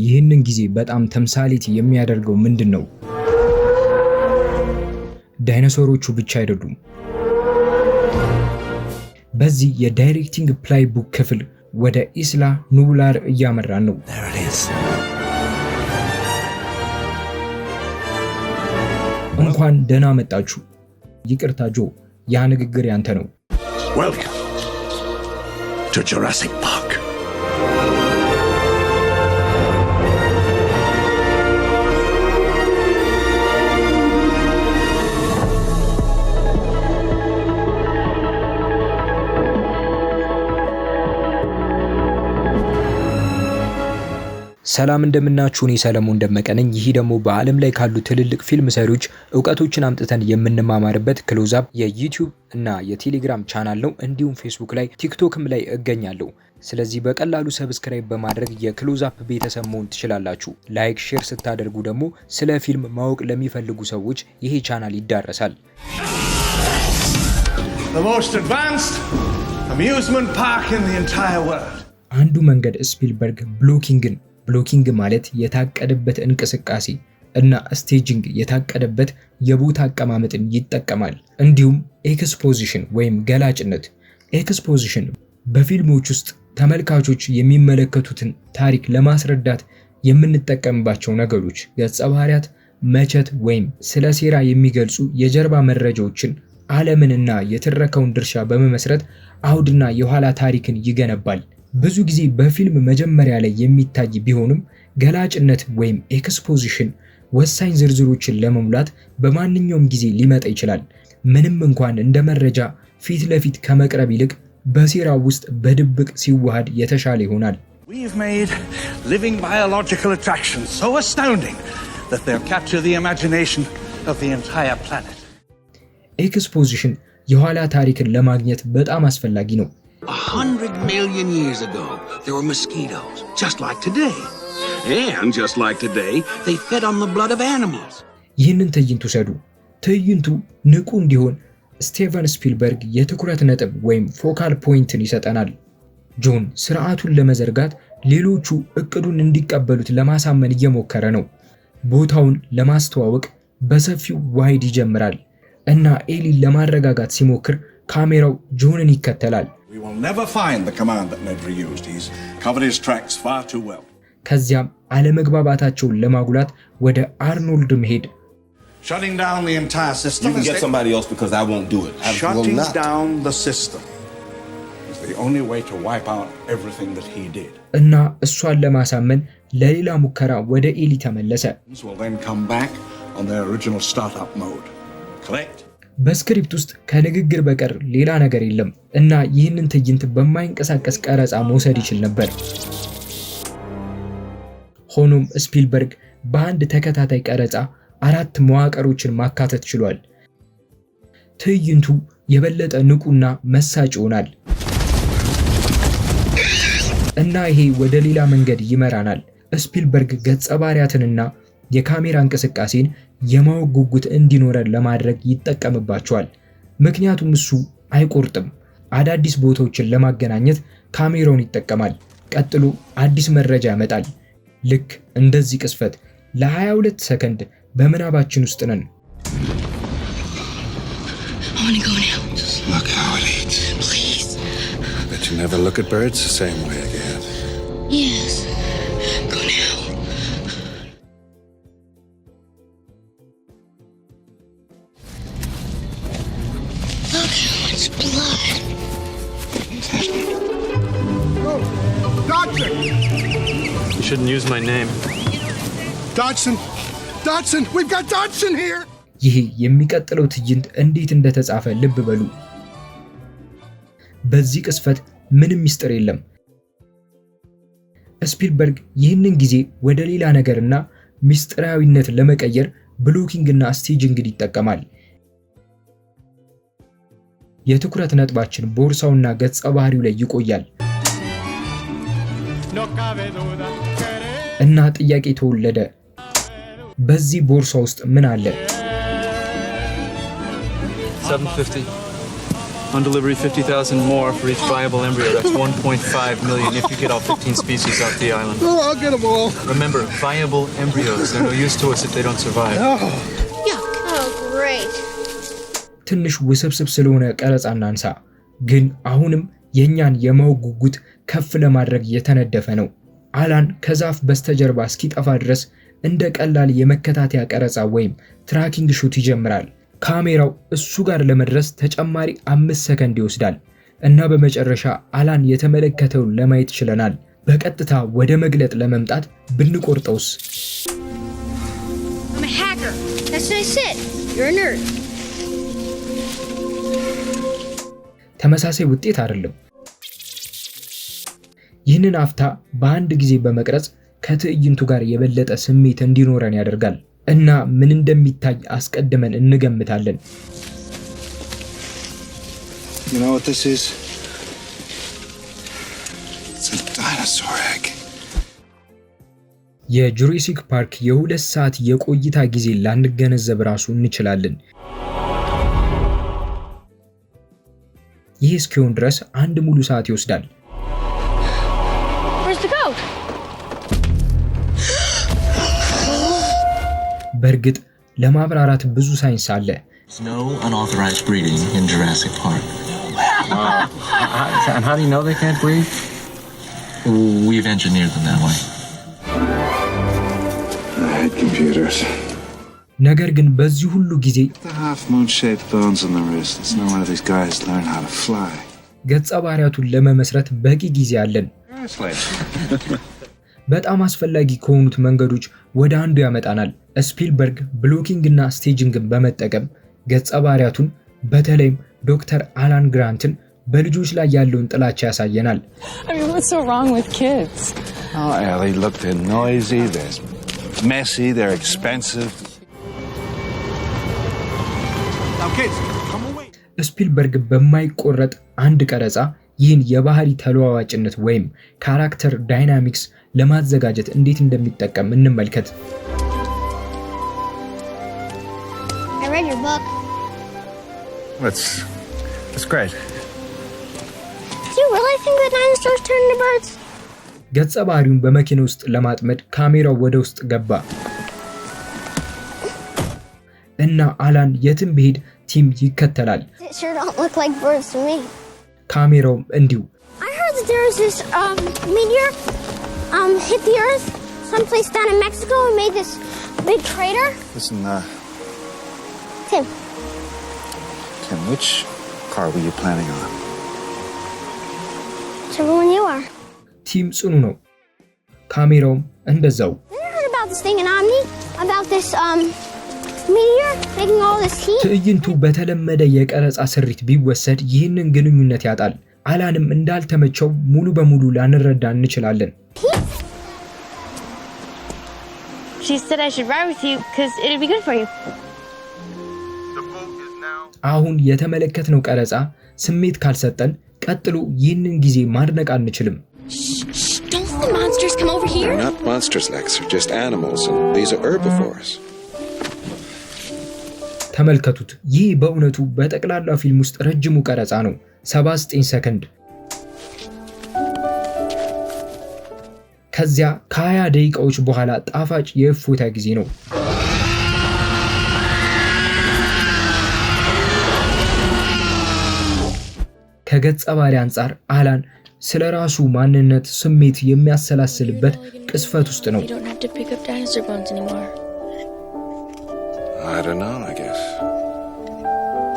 ይህንን ጊዜ በጣም ተምሳሌት የሚያደርገው ምንድነው? ዳይኖሰሮቹ ብቻ አይደሉም። በዚህ የዳይሬክቲንግ ፕላይቡክ ክፍል ወደ ኢስላ ኑቡላር እያመራን ነው። እንኳን ደህና መጣችሁ። ይቅርታ ጆ፣ ያ ንግግር ያንተ ነው። Welcome to Jurassic Park. ሰላም እንደምናችሁ፣ እኔ ሰለሞን ደመቀ ነኝ። ይህ ደግሞ በዓለም ላይ ካሉ ትልልቅ ፊልም ሰሪዎች እውቀቶችን አምጥተን የምንማማርበት ክሎዛፕ የዩቲዩብ እና የቴሌግራም ቻናል ነው። እንዲሁም ፌስቡክ ላይ ቲክቶክም ላይ እገኛለሁ። ስለዚህ በቀላሉ ሰብስክራይብ በማድረግ የክሎዛፕ ቤተሰብ መሆን ትችላላችሁ። ላይክ፣ ሼር ስታደርጉ ደግሞ ስለ ፊልም ማወቅ ለሚፈልጉ ሰዎች ይሄ ቻናል ይዳረሳል። The most advanced amusement park in the entire world. አንዱ መንገድ ስፒልበርግ ብሎኪንግ ማለት የታቀደበት እንቅስቃሴ እና ስቴጂንግ የታቀደበት የቦታ አቀማመጥን ይጠቀማል። እንዲሁም ኤክስፖዚሽን ወይም ገላጭነት። ኤክስፖዚሽን በፊልሞች ውስጥ ተመልካቾች የሚመለከቱትን ታሪክ ለማስረዳት የምንጠቀምባቸው ነገሮች፣ ገጸ ባህሪያት፣ መቸት ወይም ስለ ሴራ የሚገልጹ የጀርባ መረጃዎችን ዓለምንና የትረካውን ድርሻ በመመስረት አውድና የኋላ ታሪክን ይገነባል። ብዙ ጊዜ በፊልም መጀመሪያ ላይ የሚታይ ቢሆንም ገላጭነት ወይም ኤክስፖዚሽን ወሳኝ ዝርዝሮችን ለመሙላት በማንኛውም ጊዜ ሊመጣ ይችላል። ምንም እንኳን እንደ መረጃ ፊት ለፊት ከመቅረብ ይልቅ በሴራው ውስጥ በድብቅ ሲዋሃድ የተሻለ ይሆናል። We've made living biological attractions so astounding that they'll capture the imagination of the entire planet. ኤክስፖዚሽን የኋላ ታሪክን ለማግኘት በጣም አስፈላጊ ነው። 100 million years ago, there were mosquitoes, just like today. And just like today, they fed on the blood of animals. ይህንን ትዕይንት ውሰዱ። ትዕይንቱ ንቁ እንዲሆን ስቲቨን ስፒልበርግ የትኩረት ነጥብ ወይም ፎካል ፖይንትን ይሰጠናል። ጆን ስርዓቱን ለመዘርጋት ሌሎቹ እቅዱን እንዲቀበሉት ለማሳመን እየሞከረ ነው። ቦታውን ለማስተዋወቅ በሰፊው ዋይድ ይጀምራል እና ኤሊን ለማረጋጋት ሲሞክር ካሜራው ጆንን ይከተላል። We will never find the command that Nedry used. He's covered his tracks far too well. ከዚያም አለመግባባታቸውን ለማጉላት ወደ አርኖልድ መሄድ። Shutting down the entire system. You can get somebody else because I won't do it. I will Shutting not. down the system is the only way to wipe out everything that he did. እና እሷን ለማሳመን ለሌላ ሙከራ ወደ ኤሊ ተመለሰ። Will then come back on their original startup mode. Correct? በስክሪፕት ውስጥ ከንግግር በቀር ሌላ ነገር የለም እና ይህንን ትዕይንት በማይንቀሳቀስ ቀረጻ መውሰድ ይችል ነበር። ሆኖም ስፒልበርግ በአንድ ተከታታይ ቀረጻ 4 መዋቅሮችን ማካተት ችሏል። ትዕይንቱ የበለጠ ንቁና መሳጭ ይሆናል እና ይሄ ወደ ሌላ መንገድ ይመራናል። ስፒልበርግ ገጸ ባህሪያትንና የካሜራ እንቅስቃሴን የማወቅ ጉጉት እንዲኖረን ለማድረግ ይጠቀምባቸዋል። ምክንያቱም እሱ አይቆርጥም። አዳዲስ ቦታዎችን ለማገናኘት ካሜራውን ይጠቀማል። ቀጥሎ አዲስ መረጃ ያመጣል። ልክ እንደዚህ ቅስፈት ለ22 ሰከንድ በምናባችን ውስጥ ነን። Look how it eats. Please. Bet you never look at birds the same way again. Yes. Go now. Look how much blood. Oh, Dodson! You shouldn't use my name. Dodson! Dodson! We've got Dodson here! ይሄ የሚቀጥለው ትዕይንት እንዴት እንደተጻፈ ልብ በሉ። በዚህ ቅስፈት ምንም ሚስጥር የለም። ስፒልበርግ ይህንን ጊዜ ወደ ሌላ ነገርና ሚስጥራዊነት ለመቀየር ብሎኪንግ እና ስቴጂንግን ይጠቀማል። የትኩረት ነጥባችን ቦርሳውና ገጸ ባህሪው ላይ ይቆያል እና ጥያቄ ተወለደ። በዚህ ቦርሳ ውስጥ ምን አለ? 750. On delivery, 50,000 more for each viable embryo. That's 1.5 million if you get all 15 species off the island. Oh, I'll get them all. Remember, viable embryos. They're no use to us if they don't survive. Yuck. Oh, great. ትንሽ ውስብስብ ስለሆነ ቀረጻ እናንሳ። ግን አሁንም የኛን የማወቅ ጉጉት ከፍ ለማድረግ የተነደፈ ነው። አላን ከዛፍ በስተጀርባ እስኪጠፋ ድረስ እንደ ቀላል የመከታተያ ቀረጻ ወይም ትራኪንግ ሹት ይጀምራል። ካሜራው እሱ ጋር ለመድረስ ተጨማሪ 5 ሰከንድ ይወስዳል እና በመጨረሻ አላን የተመለከተውን ለማየት ችለናል። በቀጥታ ወደ መግለጥ ለመምጣት ብንቆርጠውስ? I'm a hacker. That's what I said. You're a nerd. ተመሳሳይ ውጤት አይደለም። ይህንን አፍታ በአንድ ጊዜ በመቅረጽ ከትዕይንቱ ጋር የበለጠ ስሜት እንዲኖረን ያደርጋል እና ምን እንደሚታይ አስቀድመን እንገምታለን። You know what this is? It's a dinosaur egg. የጁራሲክ ፓርክ የ2 ሰዓት የቆይታ ጊዜ ላንገነዘብ ራሱ እንችላለን። ይህ እስኪሆን ድረስ 1 ሙሉ ሰዓት ይወስዳል። Where's the goat? በእርግጥ ለማብራራት ብዙ ሳይንስ አለ። No unauthorized breeding in Jurassic Park. And how do you know they can't breathe? We've engineered them that way. I hate computers. ነገር ግን በዚህ ሁሉ ጊዜ The half-moon-shaped bones on the wrist. It's no wonder these guys learn how to fly. ገጸ ባህሪያቱን ለመመስረት በቂ ጊዜ አለን። በጣም አስፈላጊ ከሆኑት መንገዶች ወደ አንዱ ያመጣናል። ስፒልበርግ ብሎኪንግ እና ስቴጂንግን በመጠቀም ገጸ ባህሪያቱን በተለይም ዶክተር አላን ግራንትን በልጆች ላይ ያለውን ጥላቻ ያሳየናል። I mean, what's so wrong with kids? Oh, Ellie, look, they're noisy, they're messy, they're expensive. Now, kids, come away. ስፒልበርግ በማይቆረጥ አንድ ቀረጻ ይህን የባህሪ ተለዋዋጭነት ወይም ካራክተር ዳይናሚክስ ለማዘጋጀት እንዴት እንደሚጠቀም እንመልከት። I read your book. That's great. Do you really think that dinosaurs turn into birds? ገጸ ባህሪውን በመኪና ውስጥ ለማጥመድ ካሜራው ወደ ውስጥ ገባ እና አላን የትም ቢሄድ ቲም ይከተላል። It sure don't look like birds to me. ካሜራውም እንዲሁ። I heard that there was this meteor hit the earth someplace down in Mexico and made this big crater. Listen, Tim, which car were you planning on? whichever one you are. ቲም ጽኑ ነው። ካሜራውም እንደዛው። Have you heard about this thing in Omni? About this meteor making all this heat? ትዕይንቱ በተለመደ የቀረጻ ስሪት ቢወሰድ ይህንን ግንኙነት ያጣል። አላንም እንዳልተመቸው ሙሉ በሙሉ ላንረዳ እንችላለን። She said I should ride with you because it'd be good for you. አሁን የተመለከትነው ቀረጻ ስሜት ካልሰጠን ቀጥሎ ይህንን ጊዜ ማድነቅ አንችልም። Don't let the monsters come over here. They're not monsters, Lex. They're just animals, and these are herbivores. ተመልከቱት። ይህ በእውነቱ በጠቅላላ ፊልም ውስጥ ረጅሙ ቀረጻ ነው፣ 79 ሰከንድ። ከዚያ ከ20 ደቂቃዎች በኋላ ጣፋጭ የእፎይታ ጊዜ ነው። ከገጸ ባህሪ አንጻር አላን ስለ ራሱ ማንነት ስሜት የሚያሰላስልበት ቅስፈት ውስጥ ነው። You don't have to pick up dinosaur bones anymore. I don't know, I guess.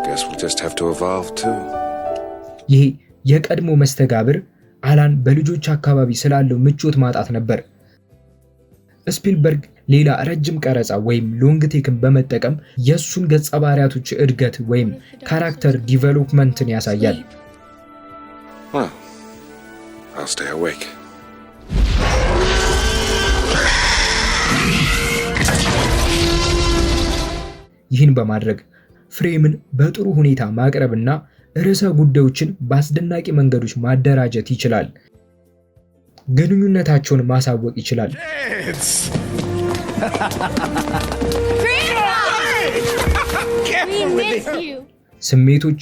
Guess we'll just have to evolve too. ይሄ የቀድሞ መስተጋብር አላን በልጆች አካባቢ ስላለው ምቾት ማጣት ነበር። ስፒልበርግ ሌላ ረጅም ቀረጻ ወይም ሎንግ ቴክን በመጠቀም የሱን ገጸ ባህሪያቶች እድገት ወይም ካራክተር ዲቨሎፕመንትን ያሳያል። Well, I'll stay awake. ይህን በማድረግ ፍሬምን በጥሩ ሁኔታ ማቅረብና ርዕሰ ጉዳዮችን በአስደናቂ መንገዶች ማደራጀት ይችላል። ግንኙነታቸውን ማሳወቅ ይችላል። ስሜቶች፣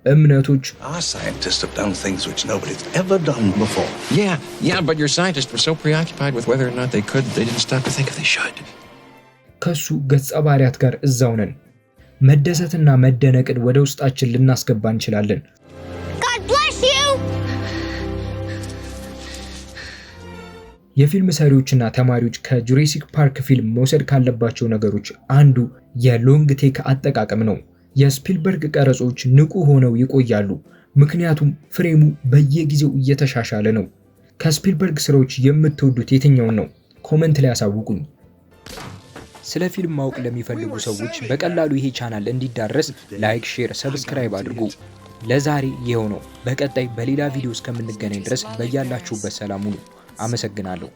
እምነቶች Our scientists have done things which nobody's ever done before. Yeah, but your scientists were so preoccupied with whether or not they could, they didn't stop to think if they should. ከሱ ገጸ ባህሪያት ጋር እዛው ነን። መደሰትና መደነቅን ወደ ውስጣችን ልናስገባ እንችላለን። God bless you! የፊልም ሰሪዎችና ተማሪዎች ከጁራሲክ ፓርክ ፊልም መውሰድ ካለባቸው ነገሮች አንዱ የሎንግ ቴክ አጠቃቀም ነው። የስፒልበርግ ቀረጾች ንቁ ሆነው ይቆያሉ፣ ምክንያቱም ፍሬሙ በየጊዜው እየተሻሻለ ነው። ከስፒልበርግ ስራዎች የምትወዱት የትኛውን ነው? ኮሜንት ላይ አሳውቁኝ። ስለ ፊልም ማወቅ ለሚፈልጉ ሰዎች በቀላሉ ይሄ ቻናል እንዲዳረስ ላይክ፣ ሼር፣ ሰብስክራይብ አድርጉ። ለዛሬ ይሄው ነው። በቀጣይ በሌላ ቪዲዮ እስከምንገናኝ ድረስ በያላችሁበት ሰላም ሁኑ። አመሰግናለሁ።